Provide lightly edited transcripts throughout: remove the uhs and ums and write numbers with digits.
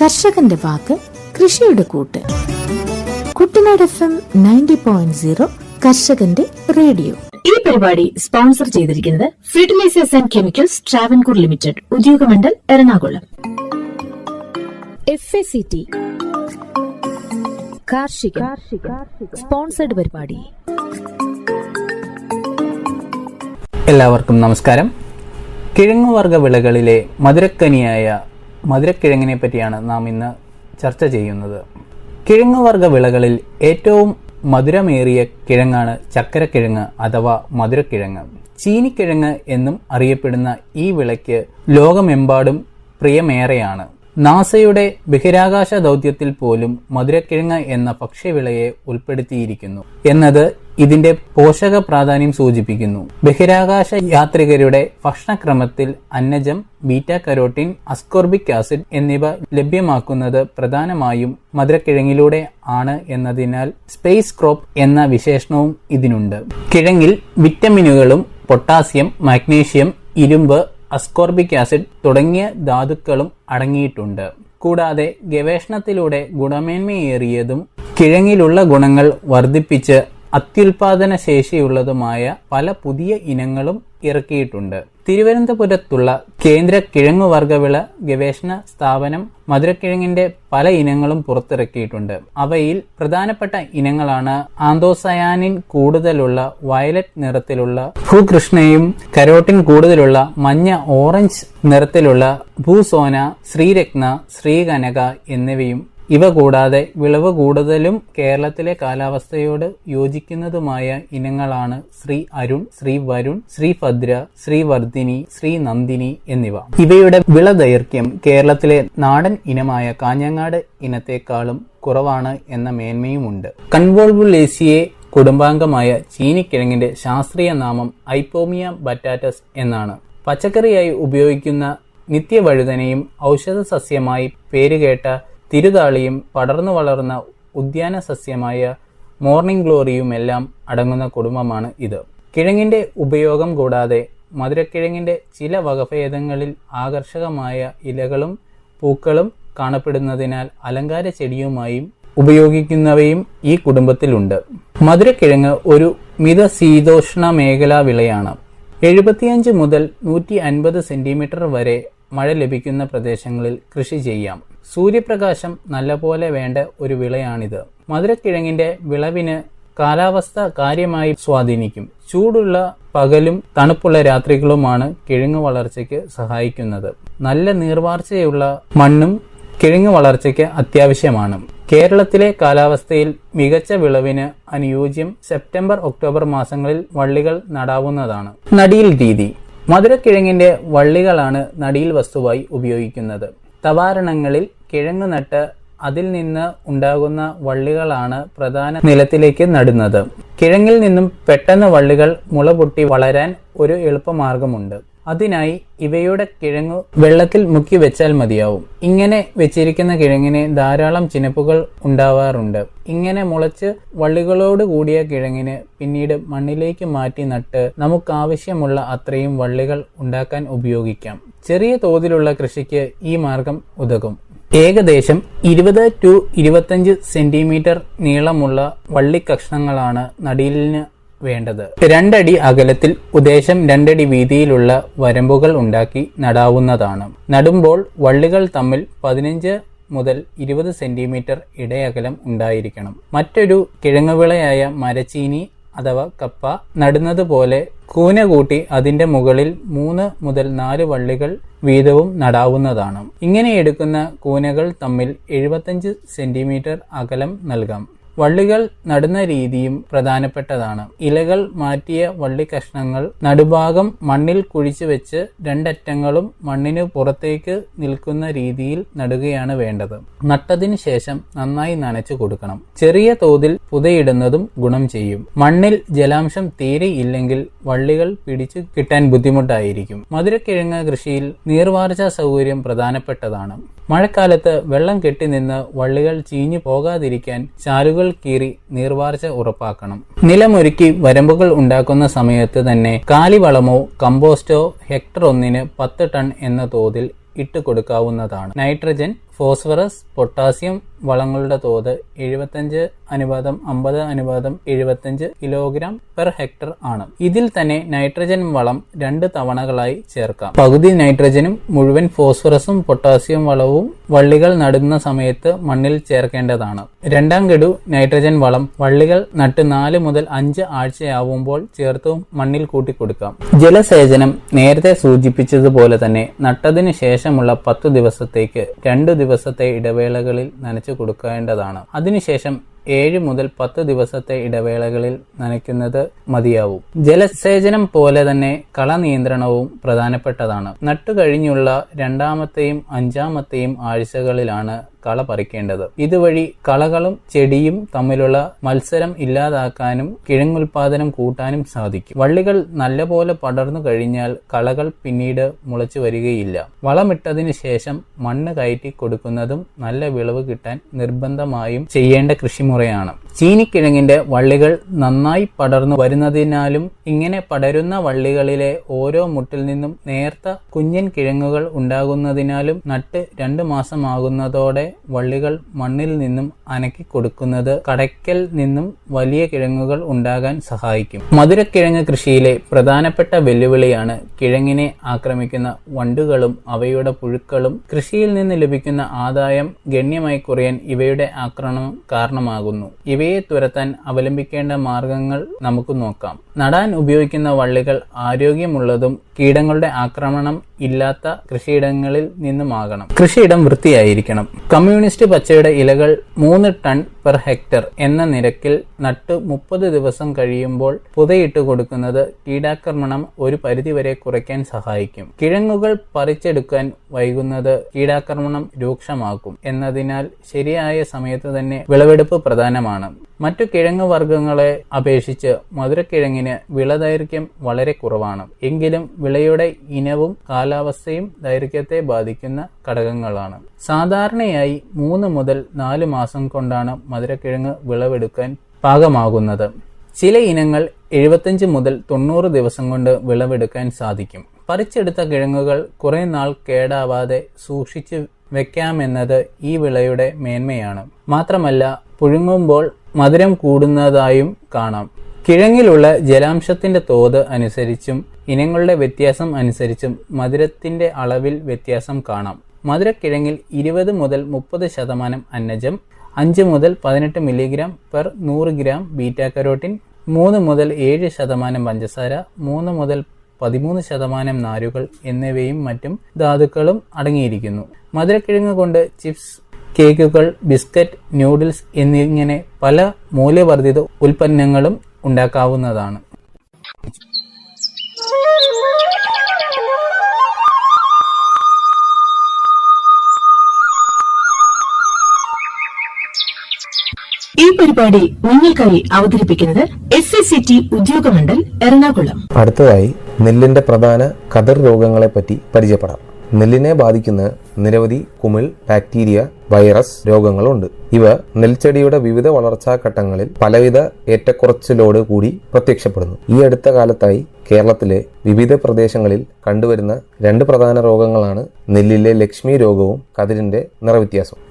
കർഷകന്റെ വാക്ക് കൃഷിയുടെ കൂട്ട്. കുട്ടനാട് FM 90.0 കർഷകന്റെ റേഡിയോ. ഈ പരിപാടി സ്പോൺസർ ചെയ്തിരിക്കുന്നത് fertilisers and chemicals Travancore limited, Udyogamandal, Ernakulam. FACT കാർഷിക സ്പോൺസർഡ് പരിപാടി. എല്ലാവർക്കും നമസ്കാരം. കിഴങ്ങുവർഗ വിളകളിലെ മധുരക്കനിയായ മധുരക്കിഴങ്ങിനെ പറ്റിയാണ് നാം ഇന്ന് ചർച്ച ചെയ്യുന്നത്. കിഴങ്ങുവർഗ വിളകളിൽ ഏറ്റവും മധുരമേറിയ കിഴങ്ങാണ് ചക്കരക്കിഴങ്ങ് അഥവാ മധുരക്കിഴങ്ങ്. ചീനിക്കിഴങ്ങ് എന്നും അറിയപ്പെടുന്ന ഈ വിളയ്ക്ക് ലോകമെമ്പാടും പ്രിയമേറെയാണ്. നാസയുടെ ബഹിരാകാശ ദൗത്യത്തിൽ പോലും മധുരക്കിഴങ്ങ് എന്ന ഭക്ഷ്യവിളയെ ഉൾപ്പെടുത്തിയിരിക്കുന്നു എന്നത് ഇതിന്റെ പോഷക പ്രാധാന്യം സൂചിപ്പിക്കുന്നു. ബഹിരാകാശ യാത്രികരുടെ ഭക്ഷണക്രമത്തിൽ അന്നജം, ബീറ്റാ കരോട്ടിൻ, അസ്കോർബിക് ആസിഡ് എന്നിവ ലഭ്യമാക്കുന്നത് പ്രധാനമായും മധുരക്കിഴങ്ങിലൂടെ ആണ് എന്നതിനാൽ സ്പേസ് ക്രോപ്പ് എന്ന വിശേഷണവും ഇതിനുണ്ട്. കിഴങ്ങിൽ വിറ്റമിനുകളും പൊട്ടാസ്യം, മാഗ്നീഷ്യം, ഇരുമ്പ്, അസ്കോർബിക് ആസിഡ് തുടങ്ങിയ ധാതുക്കളും അടങ്ങിയിട്ടുണ്ട്. കൂടാതെ ഗവേഷണത്തിലൂടെ ഗുണമേന്മയേറിയതും കിഴങ്ങിലുള്ള ഗുണങ്ങൾ വർദ്ധിപ്പിച്ച് അത്യുൽപാദന ശേഷിയുള്ളതുമായ പല പുതിയ ഇനങ്ങളും ഇറക്കിയിട്ടുണ്ട്. തിരുവനന്തപുരത്തുള്ള കേന്ദ്ര കിഴങ്ങുവർഗവിള ഗവേഷണ സ്ഥാപനം മധുരക്കിഴങ്ങിന്റെ പല ഇനങ്ങളും പുറത്തിറക്കിയിട്ടുണ്ട്. അവയിൽ പ്രധാനപ്പെട്ട ഇനങ്ങളാണ് ആന്തോസയാനിൻ കൂടുതലുള്ള വയലറ്റ് നിറത്തിലുള്ള ഭൂകൃഷ്ണയും കരോട്ടിൻ കൂടുതലുള്ള മഞ്ഞ ഓറഞ്ച് നിറത്തിലുള്ള ഭൂസോന, ശ്രീരത്ന, ശ്രീകനക എന്നിവയും. ഇവ കൂടാതെ വിളവ് കൂടുതലും കേരളത്തിലെ കാലാവസ്ഥയോട് യോജിക്കുന്നതുമായ ഇനങ്ങളാണ് ശ്രീ അരുൺ, ശ്രീ വരുൺ, ശ്രീ ഭദ്ര, ശ്രീ വർദ്ധിനി, ശ്രീ നന്ദിനി എന്നിവ. ഇവയുടെ വിള ദൈർഘ്യം കേരളത്തിലെ നാടൻ ഇനമായ കാഞ്ഞങ്ങാട് ഇനത്തെക്കാളും കുറവാണ് എന്ന മേന്മയുമുണ്ട്. കൺവോൾവുലേസിയെ കുടുംബാംഗമായ ചീനിക്കിഴങ്ങിന്റെ ശാസ്ത്രീയ നാമം ഐപ്പോമിയ ബറ്റാറ്റസ് എന്നാണ്. പച്ചക്കറിയായി ഉപയോഗിക്കുന്ന നിത്യവഴുതനയും ഔഷധ സസ്യമായി പേരുകേട്ട തിരുതാളിയും പടർന്നു വളർന്ന ഉദ്യാന സസ്യമായ മോർണിംഗ് ഗ്ലോറിയുമെല്ലാം അടങ്ങുന്ന കുടുംബമാണ് ഇത്. കിഴങ്ങിന്റെ ഉപയോഗം കൂടാതെ മധുരക്കിഴങ്ങിന്റെ ചില വകഭേദങ്ങളിൽ ആകർഷകമായ ഇലകളും പൂക്കളും കാണപ്പെടുന്നതിനാൽ അലങ്കാര ചെടിയുമായും ഉപയോഗിക്കുന്നവയും ഈ കുടുംബത്തിലുണ്ട്. മധുരക്കിഴങ്ങ് ഒരു മിതശീതോഷ്ണ മേഖലാ വിളയാണ്. 75 മുതൽ 150 സെന്റിമീറ്റർ വരെ മഴ ലഭിക്കുന്ന പ്രദേശങ്ങളിൽ കൃഷി ചെയ്യാം. സൂര്യപ്രകാശം നല്ലപോലെ വേണ്ട ഒരു വിളയാണിത്. മധുരക്കിഴങ്ങിന്റെ വിളവിന് കാലാവസ്ഥ കാര്യമായി സ്വാധീനിക്കും. ചൂടുള്ള പകലും തണുപ്പുള്ള രാത്രികളുമാണ് കിഴങ്ങ് വളർച്ചയ്ക്ക് സഹായിക്കുന്നത്. നല്ല നീർവാർച്ചയുള്ള മണ്ണും കിഴങ്ങ് വളർച്ചയ്ക്ക് അത്യാവശ്യമാണ്. കേരളത്തിലെ കാലാവസ്ഥയിൽ മികച്ച വിളവിന് അനുയോജ്യം സെപ്റ്റംബർ, ഒക്ടോബർ മാസങ്ങളിൽ വള്ളികൾ നടാവുന്നതാണ്. നടീൽ രീതി. മധുരക്കിഴങ്ങിന്റെ വള്ളികളാണ് നടീൽ വസ്തുവായി ഉപയോഗിക്കുന്നത്. തവാരണങ്ങളിൽ കിഴങ്ങ് നട്ട് അതിൽ നിന്ന് ഉണ്ടാകുന്ന വള്ളികളാണ് പ്രധാന നിലത്തിലേക്ക് നടുന്നത്. കിഴങ്ങിൽ നിന്നും പെട്ടെന്ന് വള്ളികൾ മുളപൊട്ടി വളരാൻ ഒരു എളുപ്പമാർഗമുണ്ട്. അതിനായി ഇവയുടെ കിഴങ്ങ് വെള്ളത്തിൽ മുക്കി വെച്ചാൽ മതിയാവും. ഇങ്ങനെ വെച്ചിരിക്കുന്ന കിഴങ്ങിന് ധാരാളം ചിനപ്പുകൾ ഉണ്ടാവാറുണ്ട്. ഇങ്ങനെ മുളച്ച് വള്ളികളോട് കൂടിയ കിഴങ്ങിന് പിന്നീട് മണ്ണിലേക്ക് മാറ്റി നട്ട് നമുക്കാവശ്യമുള്ള അത്രയും വള്ളികൾ ഉണ്ടാക്കാൻ ഉപയോഗിക്കാം. ചെറിയ തോതിലുള്ള കൃഷിക്ക് ഈ മാർഗം ഉതകും. ഏകദേശം 20 to 25 സെന്റിമീറ്റർ നീളമുള്ള വള്ളിക്കഷ്ണങ്ങളാണ് നടീലിന് വേണ്ടത്. 2 അടി അകലത്തിൽ ഉദ്ദേശം 2 അടി വീതിയിലുള്ള വരമ്പുകൾ ഉണ്ടാക്കി നടാവുന്നതാണ്. നടുമ്പോൾ വള്ളികൾ തമ്മിൽ 15 മുതൽ 20 സെന്റിമീറ്റർ ഇടയകലം ഉണ്ടായിരിക്കണം. മറ്റൊരു കിഴങ്ങുവിളയായ മരച്ചീനി അഥവാ കപ്പ നടുന്നത് പോലെ കൂന കൂട്ടി അതിന്റെ മുകളിൽ 3 മുതൽ 4 വള്ളികൾ വീതവും നടാവുന്നതാണ്. ഇങ്ങനെ എടുക്കുന്ന കൂനകൾ തമ്മിൽ 75 സെന്റിമീറ്റർ അകലം നൽകാം. വള്ളികൾ നടുന്ന രീതിയും പ്രധാനപ്പെട്ടതാണ്. ഇലകൾ മാറ്റിയ വള്ളി കഷ്ണങ്ങൾ നടുഭാഗം മണ്ണിൽ കുഴിച്ചു വെച്ച് 2 അറ്റങ്ങളും മണ്ണിന് പുറത്തേക്ക് നിൽക്കുന്ന രീതിയിൽ നടുകയാണ് വേണ്ടത്. നട്ടതിന് ശേഷം നന്നായി നനച്ചു കൊടുക്കണം. ചെറിയ തോതിൽ പുതയിടുന്നതും ഗുണം ചെയ്യും. മണ്ണിൽ ജലാംശം തീരെ ഇല്ലെങ്കിൽ വള്ളികൾ പിടിച്ചു കിട്ടാൻ ബുദ്ധിമുട്ടായിരിക്കും. മധുരക്കിഴങ്ങ് കൃഷിയിൽ നീർവാർച്ചാ സൗകര്യം പ്രധാനപ്പെട്ടതാണ്. മഴക്കാലത്ത് വെള്ളം കെട്ടിനിന്ന് വള്ളികൾ ചീഞ്ഞു പോകാതിരിക്കാൻ ചാലുകൾ കീറി നീർവാർച്ച ഉറപ്പാക്കണം. നിലമൊരുക്കി വരമ്പുകൾ ഉണ്ടാക്കുന്ന സമയത്ത് തന്നെ കാലിവളമോ കമ്പോസ്റ്റോ ഹെക്ടർ 1-ന് 10 ടൺ എന്ന തോതിൽ ഇട്ട് കൊടുക്കാവുന്നതാണ്. നൈട്രജൻ, ഫോസ്ഫറസ്, പൊട്ടാസ്യം വളങ്ങളുടെ തോത് 75:50:75 കിലോഗ്രാം പെർ ഹെക്ടർ ആണ്. ഇതിൽ തന്നെ നൈട്രജൻ വളം 2 തവണകളായി ചേർക്കാം. പകുതി നൈട്രജനും മുഴുവൻ ഫോസ്ഫറസും പൊട്ടാസ്യം വളവും വള്ളികൾ നടുന്ന സമയത്ത് മണ്ണിൽ ചേർക്കേണ്ടതാണ്. രണ്ടാം ഗഡു നൈട്രജൻ വളം വള്ളികൾ നട്ട് 4 മുതൽ 5 ആഴ്ചയാവുമ്പോൾ ചേർത്ത് മണ്ണിൽ കൂട്ടിക്കൊടുക്കാം. ജലസേചനം നേരത്തെ സൂചിപ്പിച്ചതുപോലെ തന്നെ നട്ടതിന് ശേഷമുള്ള 10 ദിവസത്തേക്ക് 2 ദിവസത്തെ ഇടവേളകളിൽ നനച്ചു കൊടുക്കേണ്ടതാണ്. അതിനുശേഷം 7 മുതൽ 10 ദിവസത്തെ ഇടവേളകളിൽ നനയ്ക്കുന്നത് മതിയാവും. ജലസേചനം പോലെ തന്നെ കള നിയന്ത്രണവും പ്രധാനപ്പെട്ടതാണ്. നട്ടുകഴിഞ്ഞുള്ള 2ാമത്തെയും 5ാമത്തെയും ആഴ്ചകളിലാണ് കള പറിക്കേണ്ടത്. ഇതുവഴി കളകളും ചെടിയും തമ്മിലുള്ള മത്സരം ഇല്ലാതാക്കാനും കിഴങ്ങുൽപാദനം കൂട്ടാനും സാധിക്കും. വള്ളികൾ നല്ലപോലെ പടർന്നു കഴിഞ്ഞാൽ കളകൾ പിന്നീട് മുളച്ചു വരികയില്ല. വളമിട്ടതിന് ശേഷം മണ്ണ് കയറ്റി കൊടുക്കുന്നതും നല്ല വിളവ് കിട്ടാൻ നിർബന്ധമായും ചെയ്യേണ്ട കൃഷിമുറയാണ്. ചീനിക്കിഴങ്ങിന്റെ വള്ളികൾ നന്നായി പടർന്നു വരുന്നതിനാലും ഇങ്ങനെ പടരുന്ന വള്ളികളിലെ ഓരോ മുട്ടിൽ നിന്നും നേർത്ത കുഞ്ഞൻ കിഴങ്ങുകൾ ഉണ്ടാകുന്നതിനാലും നട്ട് 2 മാസമാകുന്നതോടെ വള്ളികൾ മണ്ണിൽ നിന്നും അനക്കി കൊടുക്കുന്നത് കടയ്ക്കൽ നിന്നും വലിയ കിഴങ്ങുകൾ ഉണ്ടാകാൻ സഹായിക്കും. മധുരക്കിഴങ്ങ് കൃഷിയിലെ പ്രധാനപ്പെട്ട വെല്ലുവിളിയാണ് കിഴങ്ങിനെ ആക്രമിക്കുന്ന വണ്ടുകളും അവയുടെ പുഴുക്കളും. കൃഷിയിൽ നിന്ന് ലഭിക്കുന്ന ആദായം ഗണ്യമായി കുറയാൻ ഇവയുടെ ആക്രമണം കാരണമാകുന്നു. ഇവയെ തുരത്താൻ അവലംബിക്കേണ്ട മാർഗങ്ങൾ നമുക്ക് നോക്കാം. നടാൻ ഉപയോഗിക്കുന്ന വള്ളികൾ ആരോഗ്യമുള്ളതും കീടങ്ങളുടെ ആക്രമണം ഇല്ലാത്ത കൃഷിയിടങ്ങളിൽ നിന്നുമാകണം. കൃഷിയിടം വൃത്തിയായിരിക്കണം. കമ്മ്യൂണിസ്റ്റ് പച്ചയുടെ ഇലകൾ 3 ടൺ പെർ ഹെക്ടർ എന്ന നിരക്കിൽ നട്ട് 30 ദിവസം കഴിയുമ്പോൾ പുതയിട്ട് കൊടുക്കുന്നത് കീടാക്രമണം ഒരു പരിധിവരെ കുറയ്ക്കാൻ സഹായിക്കും. കിഴങ്ങുകൾ പറിച്ചെടുക്കാൻ വൈകുന്നത് കീടാക്രമണം രൂക്ഷമാക്കും എന്നതിനാൽ ശരിയായ സമയത്ത് തന്നെ വിളവെടുപ്പ് പ്രധാനമാണ്. മറ്റു കിഴങ്ങ് വർഗ്ഗങ്ങളെ അപേക്ഷിച്ച് മധുരക്കിഴങ്ങിന് വിളദൈർഘ്യം വളരെ കുറവാണ്. എങ്കിലും വിളയുടെ ഇനവും കാലാവസ്ഥയും ദൈർഘ്യത്തെ ബാധിക്കുന്ന ഘടകങ്ങളാണ്. സാധാരണയായി 3 മുതൽ 4 മാസം കൊണ്ടാണ് മധുരക്കിഴങ്ങ് വിളവെടുക്കാൻ പാകമാകുന്നത്. ചില ഇനങ്ങൾ 75 മുതൽ 90 ദിവസം കൊണ്ട് വിളവെടുക്കാൻ സാധിക്കും. പറിച്ചെടുത്ത കിഴങ്ങുകൾ കുറെ നാൾ കേടാവാതെ സൂക്ഷിച്ചു വെക്കാമെന്നത് ഈ വിളയുടെ മേന്മയാണ്. മാത്രമല്ല പുഴുങ്ങുമ്പോൾ മധുരം കൂടുന്നതായും കാണാം. കിഴങ്ങിലുള്ള ജലാംശത്തിന്റെ തോത് അനുസരിച്ചും ഇനങ്ങളുടെ വ്യത്യാസം അനുസരിച്ചും മധുരത്തിന്റെ അളവിൽ വ്യത്യാസം കാണാം. മധുരക്കിഴങ്ങിൽ 20 മുതൽ 30% അന്നജം, 5 മുതൽ 18 milligram per 100 gram beta carotene, 3 മുതൽ 7% പഞ്ചസാര, 3 മുതൽ 13% നാരുകൾ എന്നിവയും മറ്റും ധാതുക്കളും അടങ്ങിയിരിക്കുന്നു. മധുരക്കിഴങ്ങ് കൊണ്ട് ചിപ്സ്, കേക്കുകൾ, ബിസ്ക്കറ്റ്, ന്യൂഡിൽസ് എന്നിങ്ങനെ പല മൂല്യവർദ്ധിത ഉൽപ്പന്നങ്ങളും ഉണ്ടാക്കാവുന്നതാണ്. ഈ പരിപാടി നിങ്ങൾക്കായി അവതരിപ്പിക്കുന്നത് SCCT ഉദ്യോഗമണ്ഡൽ എറണാകുളം. അടുത്തതായി നെല്ലിന്റെ പ്രധാന കതിർ രോഗങ്ങളെ പറ്റി പരിചയപ്പെടാം. നെല്ലിനെ ബാധിക്കുന്ന നിരവധി കുമിൾ, ബാക്ടീരിയ, വൈറസ് രോഗങ്ങളുണ്ട്. ഇവ നെൽച്ചെടിയുടെ വിവിധ വളർച്ചാ ഘട്ടങ്ങളിൽ പലവിധ ഏറ്റക്കുറച്ചിലോട് കൂടി പ്രത്യക്ഷപ്പെടുന്നു. ഈ അടുത്ത കാലത്തായി കേരളത്തിലെ വിവിധ പ്രദേശങ്ങളിൽ കണ്ടുവരുന്ന 2 പ്രധാന രോഗങ്ങളാണ് നെല്ലിലെ ലക്ഷ്മി രോഗവും കതിരിന്റെ നിറവ്യത്യാസവും.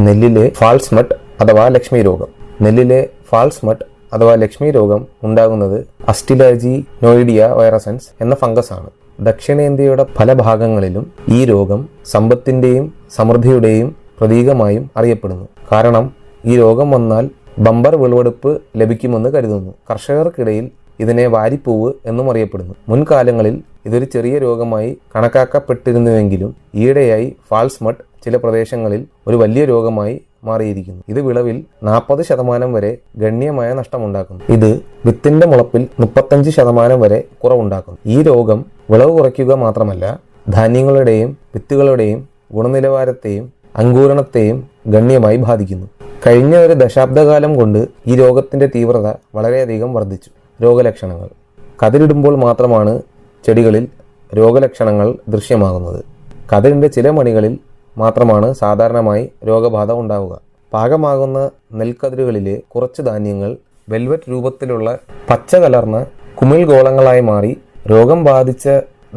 നെല്ലിലെ ഫാൾസ് മട്ട് അഥവാ ലക്ഷ്മി രോഗം. നെല്ലിലെ ഫാൾസ് മട്ട് അഥവാ ലക്ഷ്മി രോഗം ഉണ്ടാകുന്നത് അസ്റ്റിലാജിനോയിഡിയ വൈറസൻസ് എന്ന ഫംഗസ് ആണ്. ദക്ഷിണേന്ത്യയുടെ പല ഭാഗങ്ങളിലും ഈ രോഗം സമ്പത്തിന്റെയും സമൃദ്ധിയുടെയും പ്രതീകമായും അറിയപ്പെടുന്നു. കാരണം ഈ രോഗം വന്നാൽ ബമ്പർ വിളവെടുപ്പ് ലഭിക്കുമെന്ന് കരുതുന്നു. കർഷകർക്കിടയിൽ ഇതിനെ വാരിപ്പൂവ് എന്നും അറിയപ്പെടുന്നു. മുൻകാലങ്ങളിൽ ഇതൊരു ചെറിയ രോഗമായി കണക്കാക്കപ്പെട്ടിരുന്നുവെങ്കിലും ഈയിടെയായി ഫാൾസ് മട്ട് ചില പ്രദേശങ്ങളിൽ ഒരു വലിയ രോഗമായി മാറിയിരിക്കുന്നു. ഇത് വിളവിൽ 40% വരെ ഗണ്യമായ നഷ്ടമുണ്ടാക്കുന്നു. ഇത് വിത്തിന്റെ മുളപ്പിൽ 35% വരെ കുറവുണ്ടാക്കുന്നു. ഈ രോഗം വിളവ് കുറയ്ക്കുക മാത്രമല്ല ധാന്യങ്ങളുടെയും വിത്തുകളുടെയും ഗുണനിലവാരത്തെയും അങ്കൂരണത്തെയും ഗണ്യമായി ബാധിക്കുന്നു. കഴിഞ്ഞ ഒരു ദശാബ്ദകാലം കൊണ്ട് ഈ രോഗത്തിന്റെ തീവ്രത വളരെയധികം വർദ്ധിച്ചു. രോഗലക്ഷണങ്ങൾ. കതിരിടുമ്പോൾ മാത്രമാണ് ചെടികളിൽ രോഗലക്ഷണങ്ങൾ ദൃശ്യമാകുന്നത്. കതിരിന്റെ ചില മണികളിൽ മാത്രമാണ് സാധാരണമായി രോഗബാധ ഉണ്ടാവുക. പാകമാകുന്ന നെൽക്കതിരുകളിലെ കുറച്ച് ധാന്യങ്ങൾ വെൽവെറ്റ് രൂപത്തിലുള്ള പച്ച കലർന്ന കുമിൾ ഗോളങ്ങളായി മാറി രോഗം ബാധിച്ച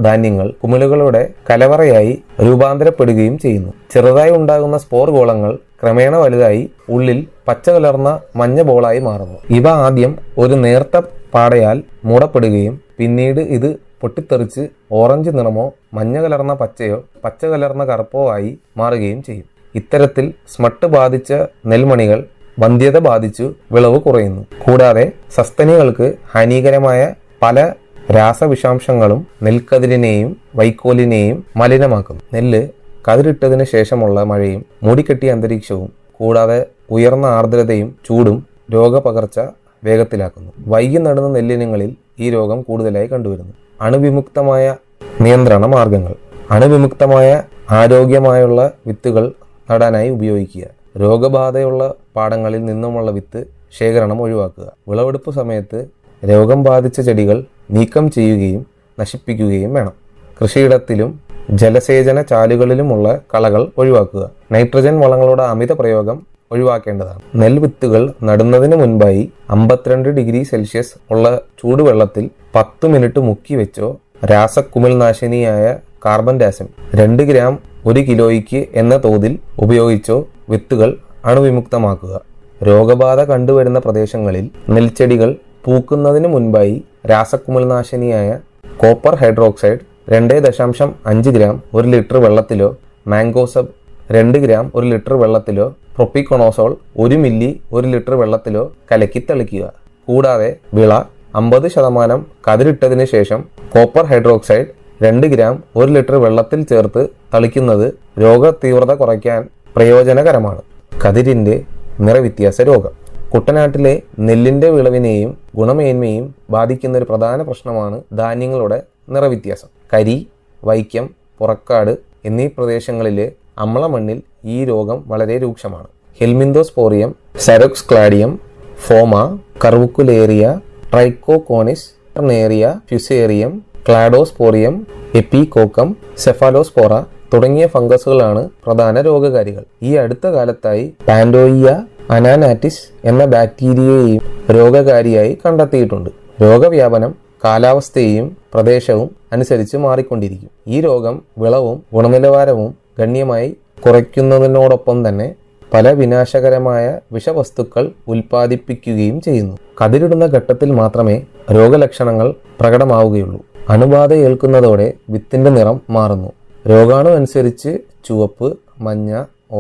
ധാന്യങ്ങൾ കുമിളുകളുടെ കലവറയായി രൂപാന്തരപ്പെടുകയും ചെയ്യുന്നു. ചെറുതായി ഉണ്ടാകുന്ന സ്പോർ ഗോളങ്ങൾ ക്രമേണ വലുതായി ഉള്ളിൽ പച്ച കലർന്ന മഞ്ഞ ബോളായി മാറുന്നു. ഇവ ആദ്യം ഒരു നേർത്ത പാടയാൽ മൂടപ്പെടുകയും പിന്നീട് ഇത് പൊട്ടിത്തെറിച്ച് ഓറഞ്ച് നിറമോ മഞ്ഞ കലർന്ന പച്ചയോ പച്ച കലർന്ന കറുപ്പോ ആയി മാറുകയും ചെയ്യും. ഇത്തരത്തിൽ സ്മട്ട് ബാധിച്ച നെൽമണികൾ വന്ധ്യത ബാധിച്ചു വിളവ് കുറയുന്നു. കൂടാതെ സസ്തനികൾക്ക് ഹാനികരമായ പല രാസവിഷാംശങ്ങളും നെൽക്കതിരിനെയും വൈക്കോലിനെയും മലിനമാക്കുന്നു. നെല്ല് കതിരിട്ടതിന് ശേഷമുള്ള മഴയും മൂടിക്കെട്ടിയ അന്തരീക്ഷവും കൂടാതെ ഉയർന്ന ആർദ്രതയും ചൂടും രോഗപകർച്ച വേഗത്തിലാക്കുന്നു. വൈകി നടുന്ന നെല്ലിനങ്ങളിൽ ഈ രോഗം കൂടുതലായി കണ്ടുവരുന്നു. അണുവിമുക്തമായ നിയന്ത്രണ മാർഗങ്ങൾ. അണുവിമുക്തമായ ആരോഗ്യമായുള്ള വിത്തുകൾ നടാനായി ഉപയോഗിക്കുക. രോഗബാധയുള്ള പാടങ്ങളിൽ നിന്നുമുള്ള വിത്ത് ശേഖരണം ഒഴിവാക്കുക. വിളവെടുപ്പ് സമയത്ത് രോഗം ബാധിച്ച ചെടികൾ നീക്കം ചെയ്യുകയും നശിപ്പിക്കുകയും വേണം. കൃഷിയിടത്തിലും ജലസേചന ചാലുകളിലുമുള്ള കളകൾ ഒഴിവാക്കുക. നൈട്രജൻ വളങ്ങളുടെ അമിത പ്രയോഗം ഒഴിവാക്കേണ്ടതാണ്. നെൽവിത്തുകൾ നടുന്നതിന് മുൻപായി 52 ഡിഗ്രി സെൽഷ്യസ് ഉള്ള ചൂടുവെള്ളത്തിൽ 10 മിനിറ്റ് മുക്കി വെച്ചോ രാസകുമിൾനാശിനിയായ കാർബൻ ഡാസിം 2 ഗ്രാം 1 കിലോയ്ക്ക് എന്ന തോതിൽ ഉപയോഗിച്ചോ വിത്തുകൾ അണുവിമുക്തമാക്കുക. രോഗബാധ കണ്ടുവരുന്ന പ്രദേശങ്ങളിൽ നെൽച്ചെടികൾ പൂക്കുന്നതിന് മുൻപായി രാസകുമിൾനാശിനിയായ കോപ്പർ ഹൈഡ്രോക്സൈഡ് 2.5 ഗ്രാം 1 ലിറ്റർ വെള്ളത്തിലോ മാംഗോസബ് 2 ഗ്രാം 1 ലിറ്റർ വെള്ളത്തിലോ പ്രൊപ്പിക്കൊണോസോൾ 1 മില്ലി 1 ലിറ്റർ വെള്ളത്തിലോ കലക്കി തളിക്കുക. കൂടാതെ വിള 50% കതിരിട്ടതിന് ശേഷം കോപ്പർ ഹൈഡ്രോക്സൈഡ് 2 ഗ്രാം 1 ലിറ്റർ വെള്ളത്തിൽ ചേർത്ത് തളിക്കുന്നത് രോഗതീവ്രത കുറയ്ക്കാൻ പ്രയോജനകരമാണ്. കതിരിന്റെ നിറവ്യത്യാസ രോഗം. കുട്ടനാട്ടിലെ നെല്ലിന്റെ വിളവിനെയും ഗുണമേന്മയും ബാധിക്കുന്ന ഒരു പ്രധാന പ്രശ്നമാണ് ധാന്യങ്ങളുടെ നിറവ്യത്യാസം. കരി, വൈക്കം, പുറക്കാട് എന്നീ പ്രദേശങ്ങളിലെ അമ്ലമണ്ണിൽ ഈ രോഗം വളരെ രൂക്ഷമാണ്. ഹെൽമിന്തോസ്പോറിയം, സരോക്സ് ക്ലാഡിയം, ഫോമ, കർവുക്കുലേറിയ, ട്രൈക്കോകോണിസ്, നേറിയ, ഫ്യുസേറിയം, ക്ലാഡോസ്പോറിയം, എപ്പികോക്കം, സെഫാലോസ്പോറ തുടങ്ങിയ ഫംഗസുകളാണ് പ്രധാന രോഗകാരികൾ. ഈ അടുത്ത കാലത്തായി പാൻഡോയിയ അനാനാറ്റിസ് എന്ന ബാക്ടീരിയയെയും രോഗകാരിയായി കണ്ടെത്തിയിട്ടുണ്ട്. രോഗവ്യാപനം കാലാവസ്ഥയെയും പ്രദേശവും അനുസരിച്ച് മാറിക്കൊണ്ടിരിക്കും. ഈ രോഗം വിളവും ഗുണനിലവാരവും ഗണ്യമായി കുറയ്ക്കുന്നതിനോടൊപ്പം തന്നെ പല വിനാശകരമായ വിഷവസ്തുക്കൾ ഉൽപ്പാദിപ്പിക്കുകയും ചെയ്യുന്നു. കതിരിടുന്ന ഘട്ടത്തിൽ മാത്രമേ രോഗലക്ഷണങ്ങൾ പ്രകടമാവുകയുള്ളൂ. അണുബാധ ഏൽക്കുന്നതോടെ വിത്തിന്റെ നിറം മാറുന്നു. രോഗാണു അനുസരിച്ച് ചുവപ്പ്, മഞ്ഞ,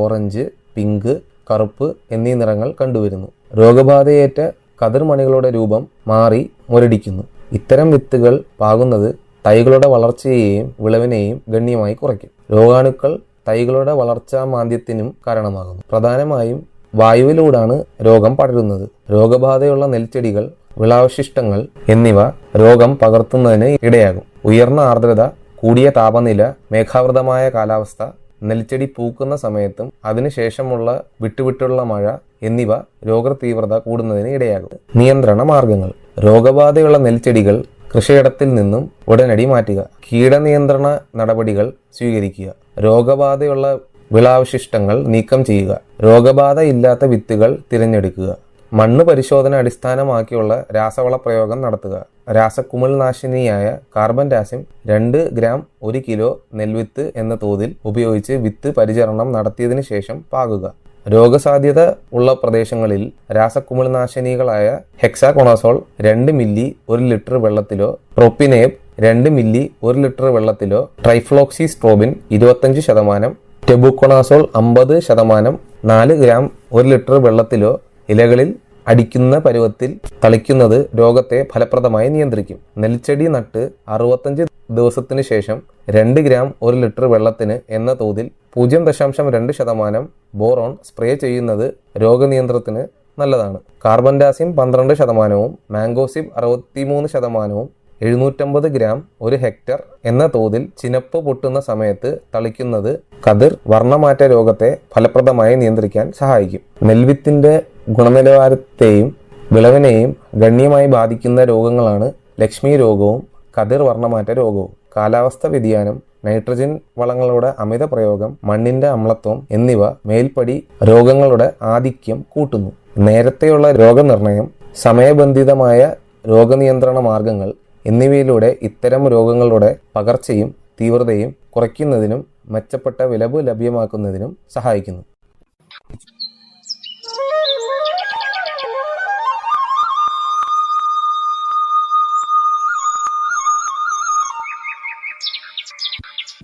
ഓറഞ്ച്, പിങ്ക്, കറുപ്പ് എന്നീ നിറങ്ങൾ കണ്ടുവരുന്നു. രോഗബാധയേറ്റ കതിർമണികളുടെ രൂപം മാറി മുരടിക്കുന്നു. ഇത്തരം വിത്തുകൾ പാകുന്നത് തൈകളുടെ വളർച്ചയെയും വിളവിനെയും ഗണ്യമായി കുറയ്ക്കും. രോഗാണുക്കൾ തൈകളുടെ വളർച്ചാ മാന്ദ്യത്തിനും കാരണമാകുന്നു. പ്രധാനമായും വായുവിലൂടെയാണ് രോഗം പടരുന്നത്. രോഗബാധയുള്ള നെൽച്ചെടികൾ, വിളാവശിഷ്ടങ്ങൾ എന്നിവ രോഗം പകർത്തുന്നതിന് ഇടയാകും. ഉയർന്ന ആർദ്രത, കൂടിയ താപനില, മേഘാവൃതമായ കാലാവസ്ഥ, നെൽച്ചെടി പൂക്കുന്ന സമയത്തും അതിനുശേഷമുള്ള വിട്ടുവിട്ടുള്ള മഴ എന്നിവ രോഗതീവ്രത കൂടുന്നതിന് ഇടയാകും. നിയന്ത്രണ മാർഗങ്ങൾ. രോഗബാധയുള്ള നെൽച്ചെടികൾ കൃഷിയിടത്തിൽ നിന്നും ഉടനടി മാറ്റുക. കീടനിയന്ത്രണ നടപടികൾ സ്വീകരിക്കുക. രോഗബാധയുള്ള വിളാവശിഷ്ടങ്ങൾ നീക്കം ചെയ്യുക. രോഗബാധ ഇല്ലാത്ത വിത്തുകൾ തിരഞ്ഞെടുക്കുക. മണ്ണ് പരിശോധന അടിസ്ഥാനമാക്കിയുള്ള രാസവള പ്രയോഗം നടത്തുക. രാസകുമിൾനാശിനിയായ കാർബൻ ഡാസിം 2 ഗ്രാം 1 കിലോ നെൽവിത്ത് എന്ന തോതിൽ ഉപയോഗിച്ച് വിത്ത് പരിചരണം നടത്തിയതിനു ശേഷം പാകുക. രോഗസാധ്യത ഉള്ള പ്രദേശങ്ങളിൽ രാസകുമിൾനാശിനികളായ ഹെക്സാകൊണാസോൾ 2 മില്ലി 1 ലിറ്റർ വെള്ളത്തിലോ പ്രൊപ്പിനേബ് 2 മില്ലി 1 ലിറ്റർ വെള്ളത്തിലോ ട്രൈഫ്ലോക്സിസ്ട്രോബിൻ 25%, ടെബുക്കൊണാസോൾ 50% 4 ഗ്രാം 1 ലിറ്റർ വെള്ളത്തിലോ ഇലകളിൽ അടിക്കുന്ന പരുവത്തിൽ തളിക്കുന്നത് രോഗത്തെ ഫലപ്രദമായി നിയന്ത്രിക്കും. നെൽച്ചെടി നട്ട് 65 ദിവസത്തിന് ശേഷം 2 ഗ്രാം 1 ലിറ്റർ വെള്ളത്തിന് എന്ന തോതിൽ 0.2% ബോറോൺ സ്പ്രേ ചെയ്യുന്നത് രോഗനിയന്ത്രണത്തിന് നല്ലതാണ്. കാർബൻ ഡാസിം 12%, മാംഗോസിബ് 63%, 750 ഗ്രാം 1 ഹെക്ടർ എന്ന തോതിൽ ചിനപ്പ് പൊട്ടുന്ന സമയത്ത് തളിക്കുന്നത് കതിർ വർണ്ണമാറ്റ രോഗത്തെ ഫലപ്രദമായി നിയന്ത്രിക്കാൻ സഹായിക്കും. നെൽവിത്തിന്റെ ഗുണനിലവാരത്തെയും വിളവിനെയും ഗണ്യമായി ബാധിക്കുന്ന രോഗങ്ങളാണ് ലക്ഷ്മി രോഗവും കതിർ വർണ്ണമാറ്റ രോഗവും. കാലാവസ്ഥ വ്യതിയാനം, നൈട്രജൻ വളങ്ങളുടെ അമിത പ്രയോഗം, മണ്ണിന്റെ അമ്ലത്വം എന്നിവ മേൽപ്പടി രോഗങ്ങളുടെ ആധിക്യം കൂട്ടുന്നു. നേരത്തെയുള്ള രോഗനിർണയം, സമയബന്ധിതമായ രോഗനിയന്ത്രണ മാർഗങ്ങൾ എന്നിവയിലൂടെ ഇത്തരം രോഗങ്ങളുടെ പകർച്ചയും തീവ്രതയും കുറയ്ക്കുന്നതിനും മെച്ചപ്പെട്ട വിളവ് ലഭ്യമാക്കുന്നതിനും സഹായിക്കുന്നു.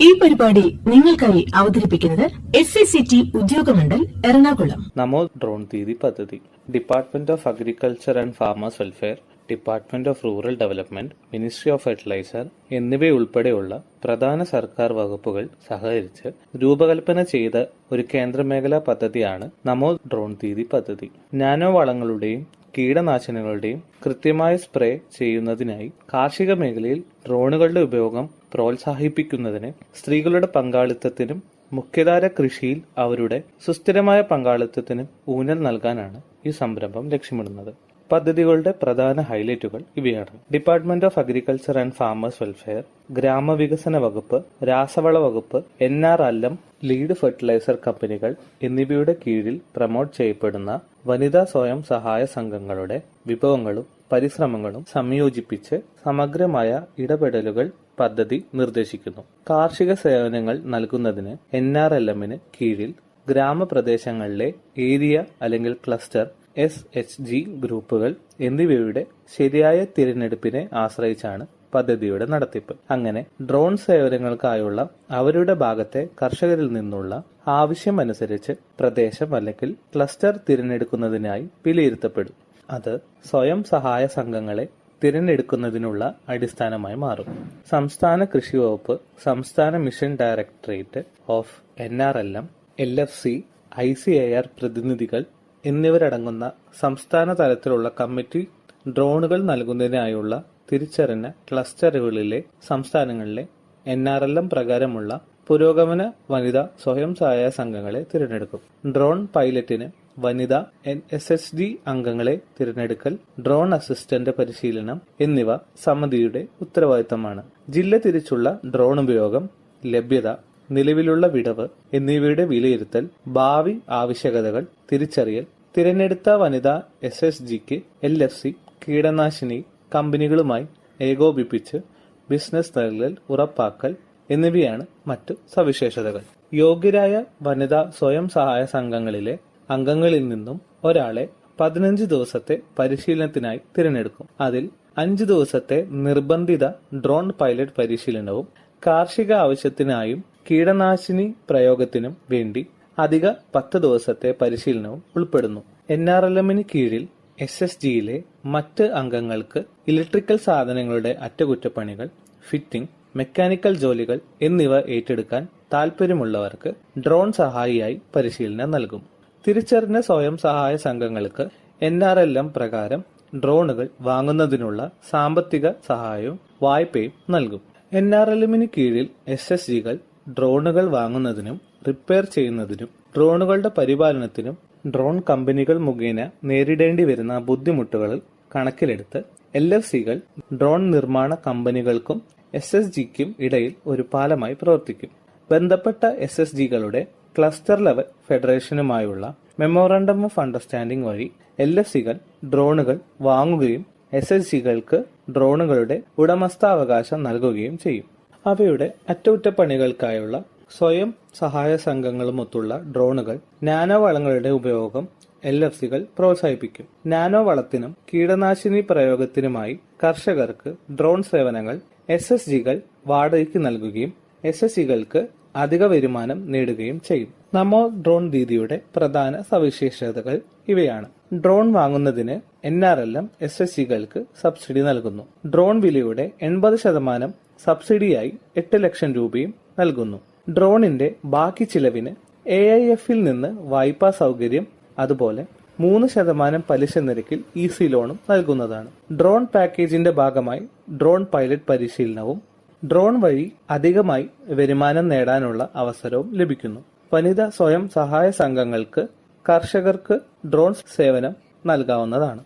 ഈ പരിപാടി നിങ്ങൾക്കായി അവതരിപ്പിക്കുന്നത് SCCT ഉദ്യോഗമണ്ഡൽ എറണാകുളം. നമോ ഡ്രോൺ ദീദി പദ്ധതി department of agriculture and farmers welfare, department of rural development, ministry of fertiliser എന്നിവയുൾപ്പെടെയുള്ള പ്രധാന സർക്കാർ വകുപ്പുകൾ സഹകരിച്ച് രൂപകൽപ്പന ചെയ്ത ഒരു കേന്ദ്രമേഖലാ പദ്ധതിയാണ് നമോ ഡ്രോൺ ദീദി പദ്ധതി. നാനോ വളങ്ങളുടെയും കീടനാശിനികളുടെയും കൃത്യമായ സ്പ്രേ ചെയ്യുന്നതിനായി കാർഷിക മേഖലയിൽ ഡ്രോണുകളുടെ ഉപയോഗം പ്രോത്സാഹിപ്പിക്കുന്നതിന് സ്ത്രീകളുടെ പങ്കാളിത്തത്തിനും മുഖ്യധാര കൃഷിയിൽ അവരുടെ സുസ്ഥിരമായ പങ്കാളിത്തത്തിനും ഊന്നൽ നൽകാനാണ് ഈ സംരംഭം ലക്ഷ്യമിടുന്നത്. പദ്ധതികളുടെ പ്രധാന ഹൈലൈറ്റുകൾ ഇവയാണ്: department of agriculture and farmers welfare, ഗ്രാമവികസന വകുപ്പ്, രാസവള വകുപ്പ്, NRLM, ലീഡ് ഫെർട്ടിലൈസർ കമ്പനികൾ എന്നിവയുടെ കീഴിൽ പ്രമോട്ട് ചെയ്യപ്പെടുന്ന വനിതാ സ്വയം സഹായ സംഘങ്ങളുടെ വിഭവങ്ങളും പരിശ്രമങ്ങളും സംയോജിപ്പിച്ച് സമഗ്രമായ ഇടപെടലുകൾ പദ്ധതി നിർദ്ദേശിക്കുന്നു. കാർഷിക സേവനങ്ങൾ നൽകുന്നതിന് NRLMന് കീഴിൽ ഗ്രാമപ്രദേശങ്ങളിലെ ഏരിയ അല്ലെങ്കിൽ ക്ലസ്റ്റർ SHG ഗ്രൂപ്പുകൾ എന്നിവയുടെ ശരിയായ തിരഞ്ഞെടുപ്പിനെ ആശ്രയിച്ചാണ് പദ്ധതിയുടെ നടത്തിപ്പ്. അങ്ങനെ ഡ്രോൺ സേവനങ്ങൾക്കായുള്ള അവരുടെ ഭാഗത്തെ കർഷകരിൽ നിന്നുള്ള ആവശ്യമനുസരിച്ച് പ്രദേശം അല്ലെങ്കിൽ ക്ലസ്റ്റർ തിരഞ്ഞെടുക്കുന്നതിനായി വിലയിരുത്തപ്പെടും. അത് സ്വയം സഹായ സംഘങ്ങളെ തിരഞ്ഞെടുക്കുന്നതിനുള്ള അടിസ്ഥാനമായി മാറും. സംസ്ഥാന കൃഷി വകുപ്പ്, സംസ്ഥാന mission directorate of NRLM, LFC, ICAR പ്രതിനിധികൾ എന്നിവരടങ്ങുന്ന സംസ്ഥാന തലത്തിലുള്ള കമ്മിറ്റി ഡ്രോണുകൾ നൽകുന്നതിനായുള്ള തിരിച്ചറിഞ്ഞ ക്ലസ്റ്ററുകളിലെ സംസ്ഥാനങ്ങളിലെ NRLM പ്രകാരമുള്ള പുരോഗമന വനിതാ സ്വയം സഹായ സംഘങ്ങളെ തിരഞ്ഞെടുക്കും. ഡ്രോൺ പൈലറ്റിന് വനിതാ SHG അംഗങ്ങളെ തിരഞ്ഞെടുക്കൽ, ഡ്രോൺ അസിസ്റ്റന്റ് പരിശീലനം എന്നിവ സമിതിയുടെ ഉത്തരവാദിത്തമാണ്. ജില്ല തിരിച്ചുള്ള ഡ്രോൺ ഉപയോഗം, ലഭ്യത, നിലവിലുള്ള വിടവ് എന്നിവയുടെ വിലയിരുത്തൽ, ഭാവി ആവശ്യകതകൾ തിരിച്ചറിയൽ, തിരഞ്ഞെടുത്ത വനിതാ SHGക്ക് LFC കീടനാശിനി കമ്പനികളുമായി ഏകോപിപ്പിച്ച് ബിസിനസ് നൽകൽ ഉറപ്പാക്കൽ എന്നിവയാണ് മറ്റു സവിശേഷതകൾ. യോഗ്യരായ വനിതാ സ്വയം സഹായ സംഘങ്ങളിലെ അംഗങ്ങളിൽ നിന്നും ഒരാളെ 15 ദിവസത്തെ പരിശീലനത്തിനായി തിരഞ്ഞെടുക്കും. അതിൽ 5 ദിവസത്തെ നിർബന്ധിത ഡ്രോൺ പൈലറ്റ് പരിശീലനവും കാർഷിക ആവശ്യത്തിനായും കീടനാശിനി പ്രയോഗത്തിനും വേണ്ടി അധിക 10 ദിവസത്തെ പരിശീലനവും ഉൾപ്പെടുന്നു. NRLMന് കീഴിൽ SHGയിലെ മറ്റ് അംഗങ്ങൾക്ക് ഇലക്ട്രിക്കൽ സാധനങ്ങളുടെ അറ്റകുറ്റപ്പണികൾ, ഫിറ്റിംഗ്, മെക്കാനിക്കൽ ജോലികൾ എന്നിവ ഏറ്റെടുക്കാൻ താൽപ്പര്യമുള്ളവർക്ക് ഡ്രോൺ സഹായിയായി പരിശീലനം നൽകും. തിരിച്ചറിഞ്ഞ സ്വയം സഹായ സംഘങ്ങൾക്ക് NRLM പ്രകാരം ഡ്രോണുകൾ വാങ്ങുന്നതിനുള്ള സാമ്പത്തിക സഹായവും വായ്പയും നൽകും. NRLMന് കീഴിൽ SHGകൾ ഡ്രോണുകൾ വാങ്ങുന്നതിനും റിപ്പയർ ചെയ്യുന്നതിനും ഡ്രോണുകളുടെ പരിപാലനത്തിനും ഡ്രോൺ കമ്പനികൾ മുഖേന നേരിടേണ്ടി വരുന്ന ബുദ്ധിമുട്ടുകൾ കണക്കിലെടുത്ത് LFCകൾ ഡ്രോൺ നിർമ്മാണ കമ്പനികൾക്കും SHGക്കും ഇടയിൽ ഒരു പാലമായി പ്രവർത്തിക്കും. ബന്ധപ്പെട്ട SHGകളുടെ ക്ലസ്റ്റർ ലെവൽ ഫെഡറേഷനുമായുള്ള മെമ്മോറാണ്ടം ഓഫ് അണ്ടർസ്റ്റാൻഡിംഗ് വഴി LFCകൾ ഡ്രോണുകൾ വാങ്ങുകയും SHGകൾക്ക് ഡ്രോണുകളുടെ ഉടമസ്ഥാവകാശം നൽകുകയും ചെയ്യും. അവയുടെ അറ്റകുറ്റപ്പണികൾക്കായുള്ള സ്വയം സഹായ സംഘങ്ങളുമൊത്തുള്ള ഡ്രോണുകൾ, നാനോ വളങ്ങളുടെ ഉപയോഗം LFCകൾ പ്രോത്സാഹിപ്പിക്കും. നാനോ വളത്തിനും കീടനാശിനി പ്രയോഗത്തിനുമായി കർഷകർക്ക് ഡ്രോൺ സേവനങ്ങൾ SHGകൾ വാടകയ്ക്ക് നൽകുകയും SHGകൾക്ക് അധിക വരുമാനം നേടുകയും ചെയ്യും. നമോ ഡ്രോൺ ദീദിയുടെ പ്രധാന സവിശേഷതകൾ ഇവയാണ്: ഡ്രോൺ വാങ്ങുന്നതിന് NRLM SHGകൾക്ക് സബ്സിഡി നൽകുന്നു. ഡ്രോൺ വിലയുടെ 80% സബ്സിഡിയായി 8 ലക്ഷം രൂപയും നൽകുന്നു. ഡ്രോണിന്റെ ബാക്കി ചിലവിന് AIFൽ നിന്ന് വായ്പാ സൗകര്യം, അതുപോലെ 3% പലിശ നിരക്കിൽ EC ലോണും നൽകുന്നതാണ്. ഡ്രോൺ പാക്കേജിന്റെ ഭാഗമായി ഡ്രോൺ പൈലറ്റ് പരിശീലനവും ഡ്രോൺ വഴി അധികമായി വരുമാനം നേടാനുള്ള അവസരവും ലഭിക്കുന്നു. വനിതാ സ്വയം സഹായ സംഘങ്ങൾക്ക് കർഷകർക്ക് ഡ്രോൺ സേവനം നൽകാവുന്നതാണ്.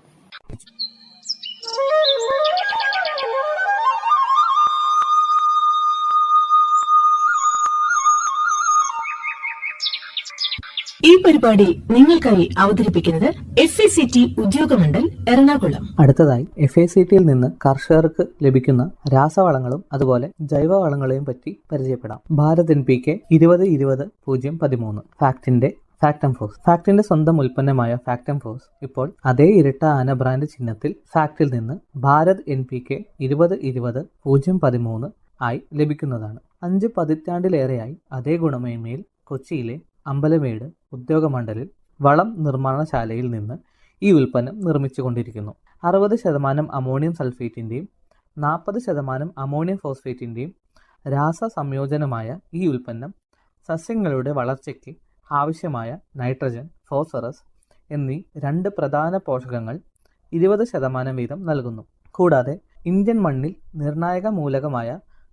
ഈ പരിപാടി നിങ്ങൾക്കായി അവതരിപ്പിക്കുന്നത് FACT ഉദ്യോഗമണ്ഡൽ എറണാകുളം. അടുത്തതായി FACTയിൽ നിന്ന് കർഷകർക്ക് ലഭിക്കുന്ന രാസവളങ്ങളും അതുപോലെ ജൈവവളങ്ങളെയും പറ്റി പരിചയപ്പെടാം. Bharat NPK 20-20-013 Factamfos. ഫാക്ടിന്റെ സ്വന്തം ഉൽപ്പന്നമായ ഫാക്ടം ഫോഴ്സ് ഇപ്പോൾ അതേ ഇരട്ട ആന ബ്രാൻഡ് ചിഹ്നത്തിൽ ഫാക്ടിൽ നിന്ന് ഭാരത് NPK 20-20-013 ആയി ലഭിക്കുന്നതാണ്. 5 പതിറ്റാണ്ടിലേറെയായി അതേ ഗുണമേന്മയിൽ കൊച്ചിയിലെ അമ്പലമേട് ഉദ്യോഗമണ്ഡലിൽ വളം നിർമ്മാണശാലയിൽ നിന്ന് ഈ ഉൽപ്പന്നം നിർമ്മിച്ചുകൊണ്ടിരിക്കുന്നു. 60% അമോണിയം സൾഫേറ്റിന്റെയും 40% അമോണിയം ഫോസ്ഫേറ്റിന്റെയും രാസ സംയോജനമായ ഈ ഉൽപ്പന്നം സസ്യങ്ങളുടെ വളർച്ചയ്ക്ക് ആവശ്യമായ നൈട്രജൻ, ഫോസ്ഫറസ് എന്നീ 2 പ്രധാന പോഷകങ്ങൾ 20% വീതം നൽകുന്നു. കൂടാതെ ഇന്ത്യൻ മണ്ണിൽ നിർണായക മൂലകമായ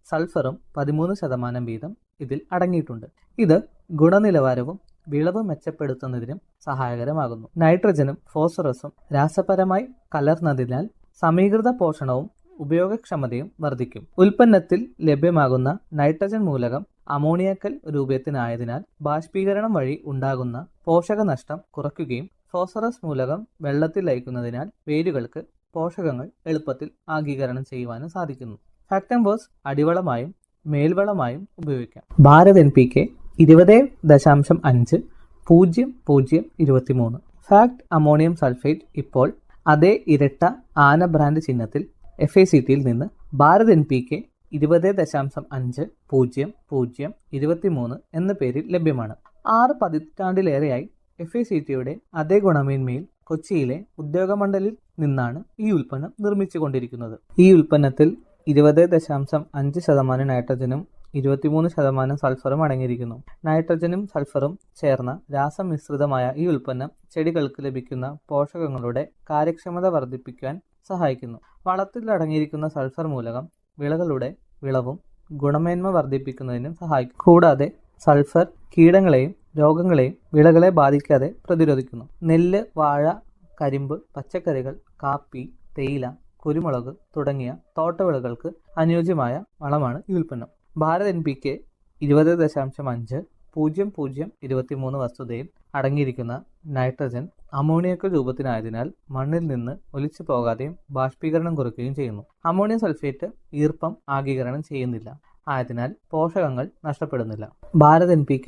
സൾഫറും 13% വീതം ഇതിൽ അടങ്ങിയിട്ടുണ്ട്. ഇത് ഗുണനിലവാരവും വിളവ് മെച്ചപ്പെടുത്തുന്നതിനും സഹായകരമാകുന്നു. നൈട്രജനും ഫോസ്ഫറസും രാസപരമായി കലർന്നതിനാൽ സമീകൃത പോഷണവും ഉപയോഗക്ഷമതയും വർദ്ധിക്കും. ഉൽപ്പന്നത്തിൽ ലഭ്യമാകുന്ന നൈട്രജൻ മൂലകം അമോണിയക്കൽ രൂപത്തിനായതിനാൽ ബാഷ്പീകരണം വഴി ഉണ്ടാകുന്ന പോഷകനഷ്ടം കുറയ്ക്കുകയും ഫോസ്ഫറസ് മൂലകം വെള്ളത്തിൽ ലയിക്കുന്നതിനാൽ വേരുകൾക്ക് പോഷകങ്ങൾ എളുപ്പത്തിൽ ആഗീകരണം ചെയ്യുവാനും സാധിക്കുന്നു. ഫാക്ടം ഫോഴ്സ് അടിവളമായും മേൽവളമായും ഉപയോഗിക്കാം. Bharat NPK 20-5-00-23 fact ammonium sulphate ഇപ്പോൾ അതേ ഇരട്ട ആന ബ്രാൻഡ് ചിഹ്നത്തിൽ FACTയിൽ നിന്ന് ഭാരത് NPK 20-5-00-23 എന്ന പേരിൽ ലഭ്യമാണ്. 6 പതിറ്റാണ്ടിലേറെയായി FACTയുടെ അതേ ഗുണമേന്മയിൽ കൊച്ചിയിലെ ഉദ്യോഗമണ്ഡലിൽ നിന്നാണ് ഈ ഉൽപ്പന്നം നിർമ്മിച്ചുകൊണ്ടിരിക്കുന്നത്. ഈ ഉൽപ്പന്നത്തിൽ 20.5% നൈട്രജനും 23% സൾഫറും അടങ്ങിയിരിക്കുന്നു. നൈട്രജനും സൾഫറും ചേർന്ന രാസമിശ്രിതമായ ഈ ഉൽപ്പന്നം ചെടികൾക്ക് ലഭിക്കുന്ന പോഷകങ്ങളുടെ കാര്യക്ഷമത വർദ്ധിപ്പിക്കാൻ സഹായിക്കുന്നു. വളത്തിൽ അടങ്ങിയിരിക്കുന്ന സൾഫർ മൂലകം വിളകളുടെ വിളവും ഗുണമേന്മ വർദ്ധിപ്പിക്കുന്നതിനും സഹായിക്കും. കൂടാതെ സൾഫർ കീടങ്ങളെയും രോഗങ്ങളെയും വിളകളെ ബാധിക്കാതെ പ്രതിരോധിക്കുന്നു. നെല്ല്, വാഴ, കരിമ്പ്, പച്ചക്കറികൾ, കാപ്പി, തേയില, കുരുമുളക് തുടങ്ങിയ തോട്ടവിളകൾക്ക് അനുയോജ്യമായ വളമാണ് ഈ ഉൽപ്പന്നം. ഭാരത് NPK 20.5-00-23 വസ്തുതയിൽ അടങ്ങിയിരിക്കുന്ന നൈട്രജൻ അമോണിയക്കൽ രൂപത്തിനായതിനാൽ മണ്ണിൽ നിന്ന് ഒലിച്ചു പോകാതെയും ബാഷ്പീകരണം കുറയ്ക്കുകയും ചെയ്യുന്നു. അമോണിയം സൾഫേറ്റ് ഈർപ്പം ആഗീകരണം ചെയ്യുന്നില്ല, ആയതിനാൽ പോഷകങ്ങൾ നഷ്ടപ്പെടുന്നില്ല. ഭാരത് NPK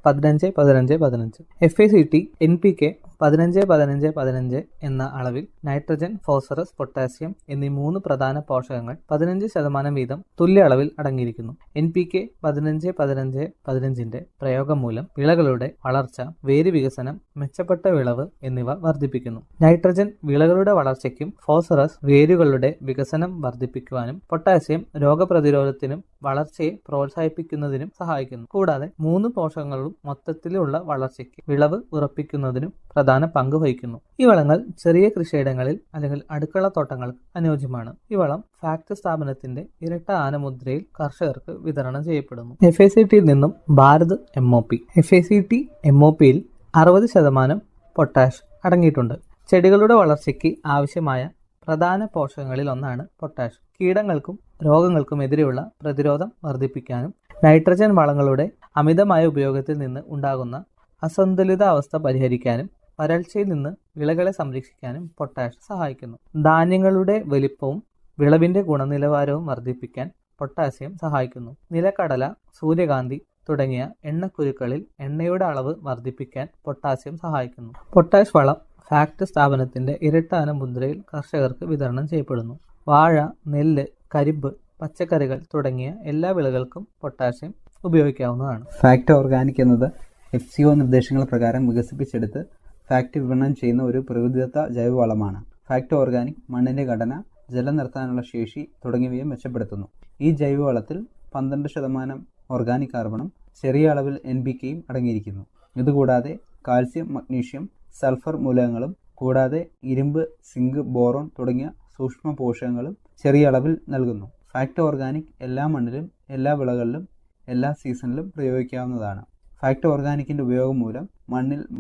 15-15-15 FACT NPK 15-15-15 എന്ന അളവിൽ നൈട്രജൻ, ഫോസ്ഫറസ്, പൊട്ടാസ്യം എന്നീ 3 പ്രധാന പോഷകങ്ങൾ 15% വീതം തുല്യ അളവിൽ അടങ്ങിയിരിക്കുന്നു. NPK 15-15-15ന്റെ പ്രയോഗം മൂലം വിളകളുടെ വളർച്ച, വേര് വികസനം, മെച്ചപ്പെട്ട വിളവ് എന്നിവ വർദ്ധിപ്പിക്കുന്നു. നൈട്രജൻ വിളകളുടെ വളർച്ചയ്ക്കും ഫോസ്ഫറസ് വേരുകളുടെ വികസനം വർദ്ധിപ്പിക്കുവാനും പൊട്ടാസ്യം രോഗപ്രതിരോധത്തിനും വളർച്ചയെ പ്രോത്സാഹിപ്പിക്കുന്നതിനും സഹായിക്കുന്നു. കൂടാതെ 3 പോഷകങ്ങളും മൊത്തത്തിലുള്ള വളർച്ചയ്ക്ക് വിളവ് ഉറപ്പിക്കുന്നതിനും പ്രധാന പങ്ക് വഹിക്കുന്നു. ഈ വളങ്ങൾ ചെറിയ കൃഷിയിടങ്ങളിൽ അല്ലെങ്കിൽ അടുക്കള തോട്ടങ്ങൾക്ക് അനുയോജ്യമാണ്. ഈ വളം ഫാക്ട് സ്ഥാപനത്തിന്റെ ഇരട്ട ആനമുദ്രയിൽ കർഷകർക്ക് വിതരണം ചെയ്യപ്പെടുന്നു. FACTയിൽ നിന്നും ഭാരത് MOP. FACT MOPയിൽ 60% പൊട്ടാഷ് അടങ്ങിയിട്ടുണ്ട്. ചെടികളുടെ വളർച്ചയ്ക്ക് ആവശ്യമായ പ്രധാന പോഷകങ്ങളിൽ ഒന്നാണ് പൊട്ടാഷ്. കീടങ്ങൾക്കും രോഗങ്ങൾക്കും എതിരെയുള്ള പ്രതിരോധം വർദ്ധിപ്പിക്കാനും നൈട്രജൻ വളങ്ങളുടെ അമിതമായ ഉപയോഗത്തിൽ നിന്ന് ഉണ്ടാകുന്ന അസന്തുലിത അവസ്ഥ പരിഹരിക്കാനും വരൾച്ചയിൽ നിന്ന് വിളകളെ സംരക്ഷിക്കാനും പൊട്ടാഷ് സഹായിക്കുന്നു. ധാന്യങ്ങളുടെ വലിപ്പവും വിളവിന്റെ ഗുണനിലവാരവും വർദ്ധിപ്പിക്കാൻ പൊട്ടാസ്യം സഹായിക്കുന്നു. നിലക്കടല, സൂര്യകാന്തി തുടങ്ങിയ എണ്ണക്കുരുക്കളിൽ എണ്ണയുടെ അളവ് വർദ്ധിപ്പിക്കാൻ പൊട്ടാസ്യം സഹായിക്കുന്നു. പൊട്ടാഷ് വളം ഫാക്ട് സ്ഥാപനത്തിന്റെ ഇരട്ട ആനമുദ്രയിൽ കർഷകർക്ക് വിതരണം ചെയ്യപ്പെടുന്നു. വാഴ, നെല്ല്, കരിമ്പ്, പച്ചക്കറികൾ തുടങ്ങിയ എല്ലാ വിളകൾക്കും പൊട്ടാസ്യം ഉപയോഗിക്കാവുന്നതാണ്. ഫാക്ട് ഓർഗാനിക് എന്നത് FCO നിർദ്ദേശങ്ങൾ പ്രകാരം വികസിപ്പിച്ചെടുത്ത് ഫാക്ട് വിപണനം ചെയ്യുന്ന ഒരു പ്രകൃതിദത്ത ജൈവവളമാണ്. ഫാക്ട് ഓർഗാനിക് മണ്ണിന്റെ ഘടന, ജലം നിർത്താനുള്ള ശേഷി തുടങ്ങിയവയെ മെച്ചപ്പെടുത്തുന്നു. ഈ ജൈവവളത്തിൽ 12% ഓർഗാനിക് കാർബണും ചെറിയ അളവിൽ NPKയും അടങ്ങിയിരിക്കുന്നു. ഇതുകൂടാതെ കാൽസ്യം, മഗ്നീഷ്യം, സൾഫർ മൂലകങ്ങളും കൂടാതെ ഇരുമ്പ്, സിങ്ക്, ബോറോൺ തുടങ്ങിയ സൂക്ഷ്മ പോഷകങ്ങളും ചെറിയ അളവിൽ നൽകുന്നു. ഫാക്ട് ഓർഗാനിക് എല്ലാ മണ്ണിലും, എല്ലാ വിളകളിലും, എല്ലാ സീസണിലും പ്രയോഗിക്കാവുന്നതാണ്. ഫാക്ട് ഓർഗാനിക്കിന്റെ ഉപയോഗം മൂലം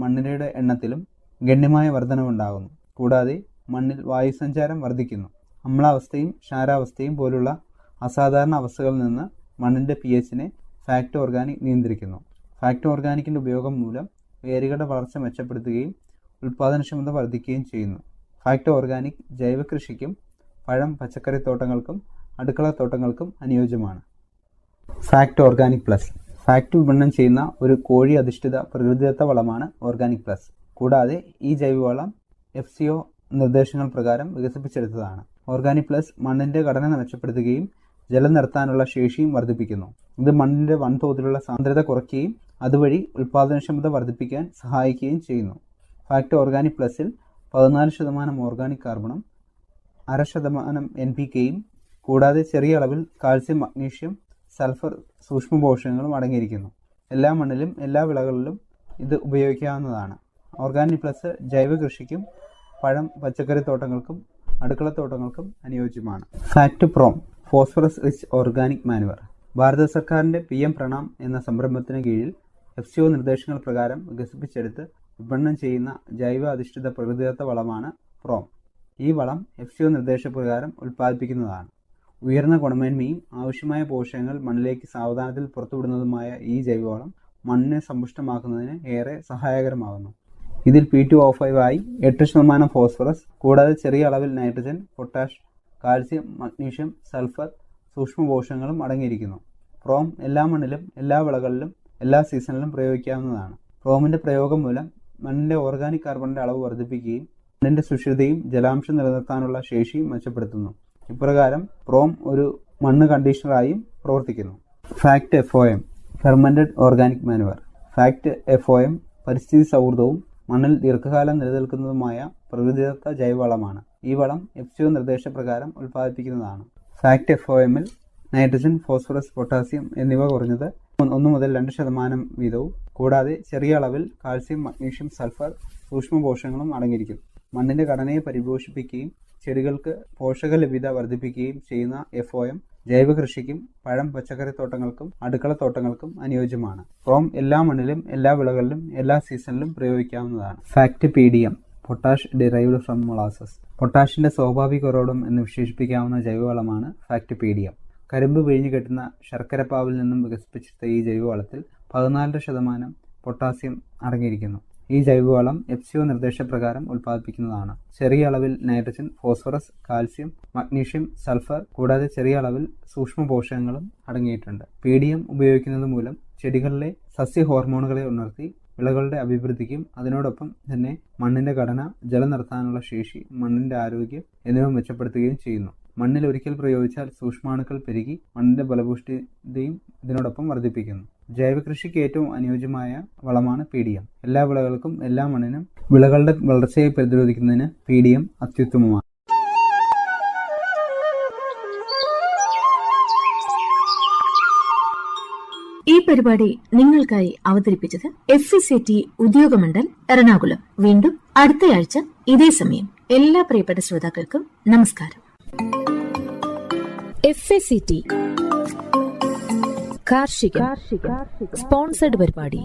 മണ്ണിരയുടെ എണ്ണത്തിലും ഗണ്യമായ വർധനവുണ്ടാകുന്നു. കൂടാതെ മണ്ണിൽ വായുസഞ്ചാരം വർദ്ധിക്കുന്നു. അമ്ലാവസ്ഥയും ക്ഷാരാവസ്ഥയും പോലുള്ള അസാധാരണ അവസ്ഥകളിൽ നിന്ന് മണ്ണിന്റെ pHനെ ഫാക്ട് ഓർഗാനിക് നിയന്ത്രിക്കുന്നു. ഫാക്ട് ഓർഗാനിക്കിന്റെ ഉപയോഗം മൂലം വേരുകളുടെ വളർച്ച മെച്ചപ്പെടുത്തുകയും ഉൽപാദനക്ഷമത വർദ്ധിക്കുകയും ചെയ്യുന്നു. ഫാക്ട് ഓർഗാനിക് ജൈവ കൃഷിക്കും പഴം പച്ചക്കറി തോട്ടങ്ങൾക്കും അടുക്കള തോട്ടങ്ങൾക്കും അനുയോജ്യമാണ്. ഫാക്ട് ഓർഗാനിക് പ്ലസ് ഫാക്ട് വിപണനം ചെയ്യുന്ന ഒരു കോഴി അധിഷ്ഠിത പ്രകൃതിദത്ത വളമാണ് ഓർഗാനിക് പ്ലസ്. കൂടാതെ ഈ ജൈവവളം FCO നിർദ്ദേശങ്ങൾ പ്രകാരം വികസിപ്പിച്ചെടുത്തതാണ്. ഓർഗാനിക് പ്ലസ് മണ്ണിന്റെ ഘടന മെച്ചപ്പെടുത്തുകയും ജലം നിർത്താനുള്ള ശേഷിയും വർദ്ധിപ്പിക്കുന്നു. ഇത് മണ്ണിന്റെ വൻതോതിലുള്ള സാന്ദ്രത കുറയ്ക്കുകയും അതുവഴി ഉൽപാദനക്ഷമത വർദ്ധിപ്പിക്കാൻ സഹായിക്കുകയും ചെയ്യുന്നു. ഫാക്ട് ഓർഗാനിക് പ്ലസിൽ 14% ഓർഗാനിക് കാർബണും 0.5% NPKയും കൂടാതെ ചെറിയ അളവിൽ കാൽസ്യം, മഗ്നീഷ്യം, സൾഫർ സൂക്ഷ്മ പോഷകങ്ങളും അടങ്ങിയിരിക്കുന്നു. എല്ലാ മണ്ണിലും എല്ലാ വിളകളിലും ഇത് ഉപയോഗിക്കാവുന്നതാണ്. ഓർഗാനിക് പ്ലസ് ജൈവ കൃഷിക്കും പഴം പച്ചക്കറി തോട്ടങ്ങൾക്കും അടുക്കള തോട്ടങ്ങൾക്കും അനുയോജ്യമാണ്. FACT PROM phosphorus rich organic manure Bharata സർക്കാരിന്റെ PM പ്രണാം എന്ന സംരംഭത്തിന് കീഴിൽ FCO നിർദ്ദേശങ്ങൾ പ്രകാരം വികസിപ്പിച്ചെടുത്ത് വിപണനം ചെയ്യുന്ന ജൈവ അധിഷ്ഠിത പ്രകൃതിദത്ത വളമാണ് പ്രോം. ഈ വളം FCO നിർദ്ദേശപ്രകാരം ഉൽപ്പാദിപ്പിക്കുന്നതാണ്. ഉയർന്ന ഗുണമേന്മയും ആവശ്യമായ പോഷകങ്ങൾ മണ്ണിലേക്ക് സാവധാനത്തിൽ പുറത്തുവിടുന്നതുമായ ഈ ജൈവവളം മണ്ണിനെ സമ്പുഷ്ടമാക്കുന്നതിന് ഏറെ സഹായകരമാകുന്നു. ഇതിൽ P2O5 ആയി 8% ഫോസ്ഫറസ് കൂടാതെ ചെറിയ അളവിൽ nitrogen, potash, calcium, magnesium, sulphur സൂക്ഷ്മ പോഷകങ്ങളും അടങ്ങിയിരിക്കുന്നു. പ്രോം എല്ലാ മണ്ണിലും എല്ലാ വിളകളിലും എല്ലാ സീസണിലും പ്രയോഗിക്കാവുന്നതാണ്. പ്രോമിന്റെ പ്രയോഗം മൂലം മണ്ണിന്റെ ഓർഗാനിക് കാർബണിന്റെ അളവ് വർദ്ധിപ്പിക്കുകയും മണ്ണിന്റെ സുഷിരതയും ജലാംശം നിലനിർത്താനുള്ള ശേഷിയും മെച്ചപ്പെടുത്തുന്നു. ഇപ്രകാരം പ്രോം ഒരു മണ്ണ് കണ്ടീഷണറായും പ്രവർത്തിക്കുന്നു. Fact FOM fermented organic manoeuvre fact FOM പരിസ്ഥിതി സൗഹൃദവും മണ്ണിൽ ദീർഘകാലം നിലനിൽക്കുന്നതുമായ പ്രകൃതിദത്ത ജൈവവളമാണ്. ഈ വളം FCO നിർദ്ദേശപ്രകാരം ഉൽപ്പാദിപ്പിക്കുന്നതാണ്. ഫാക്ട് FOMൽ നൈട്രജൻ, ഫോസ്ഫറസ്, പൊട്ടാസ്യം എന്നിവ കുറഞ്ഞത് 1 മുതൽ 2% വീതവും കൂടാതെ ചെറിയ അളവിൽ കാൽസ്യം, മഗ്നീഷ്യം, സൾഫർ സൂക്ഷ്മ പോഷകങ്ങളും അടങ്ങിയിരിക്കും. മണ്ണിന്റെ ഘടനയെ പരിപോഷിപ്പിക്കുകയും ചെടികൾക്ക് പോഷക ലഭ്യത വർദ്ധിപ്പിക്കുകയും ചെയ്യുന്ന FOM ജൈവ കൃഷിക്കും പഴം പച്ചക്കറി തോട്ടങ്ങൾക്കും അടുക്കള തോട്ടങ്ങൾക്കും അനുയോജ്യമാണ്. പ്രോം എല്ലാ മണ്ണിലും എല്ലാ വിളകളിലും എല്ലാ സീസണിലും പ്രയോഗിക്കാവുന്നതാണ്. FACT PDM potash derived from molasses പൊട്ടാഷിന്റെ സ്വാഭാവിക ഉറവിടം എന്ന് വിശേഷിപ്പിക്കാവുന്ന ജൈവവളമാണ് ഫാക്ട് PDM. കരിമ്പ് പിഴിഞ്ഞു കെട്ടുന്ന ശർക്കരപ്പാവിൽ നിന്നും വികസിപ്പിച്ചെടുത്ത ഈ ജൈവവളത്തിൽ 14% പൊട്ടാസ്യം അടങ്ങിയിരിക്കുന്നു. ഈ ജൈവവളം FCO നിർദ്ദേശപ്രകാരം ഉൽപ്പാദിപ്പിക്കുന്നതാണ്. ചെറിയ അളവിൽ nitrogen, phosphorus, calcium, magnesium, sulphur കൂടാതെ ചെറിയ അളവിൽ സൂക്ഷ്മ പോഷകങ്ങളും അടങ്ങിയിട്ടുണ്ട്. PDM ഉപയോഗിക്കുന്നത് മൂലം ചെടികളിലെ സസ്യ ഹോർമോണുകളെ ഉണർത്തി വിളകളുടെ അഭിവൃദ്ധിക്കും അതിനോടൊപ്പം തന്നെ മണ്ണിന്റെ ഘടന, ജലം നിർത്താനുള്ള ശേഷി, മണ്ണിന്റെ ആരോഗ്യം എന്നിവ മെച്ചപ്പെടുത്തുകയും ചെയ്യുന്നു. മണ്ണിൽ ഒരിക്കൽ പ്രയോഗിച്ചാൽ സൂക്ഷ്മാണുക്കൾ പെരുകി മണ്ണിന്റെ ഫലപുഷ്ടിയും ഇതിനോടൊപ്പം വർദ്ധിപ്പിക്കുന്നു. ജൈവ കൃഷിക്ക് ഏറ്റവും അനുയോജ്യമായ വളമാണ് PDM. എല്ലാ വിളകൾക്കും എല്ലാ മണ്ണിനും വിളകളുടെ വളർച്ചയെ പ്രതിരോധിക്കുന്നതിന് PDM അത്യുത്തമമാണ്. ഈ പരിപാടി നിങ്ങൾക്കായി അവതരിപ്പിച്ചത് FECT ഉദ്യോഗമണ്ഡൽ എറണാകുളം. വീണ്ടും അടുത്തയാഴ്ച ഇതേ സമയം. എല്ലാ പ്രിയപ്പെട്ട ശ്രോതാക്കൾക്കും നമസ്കാരം. FECT കാർഷിക സ്പോൺസർഡ് പരിപാടി.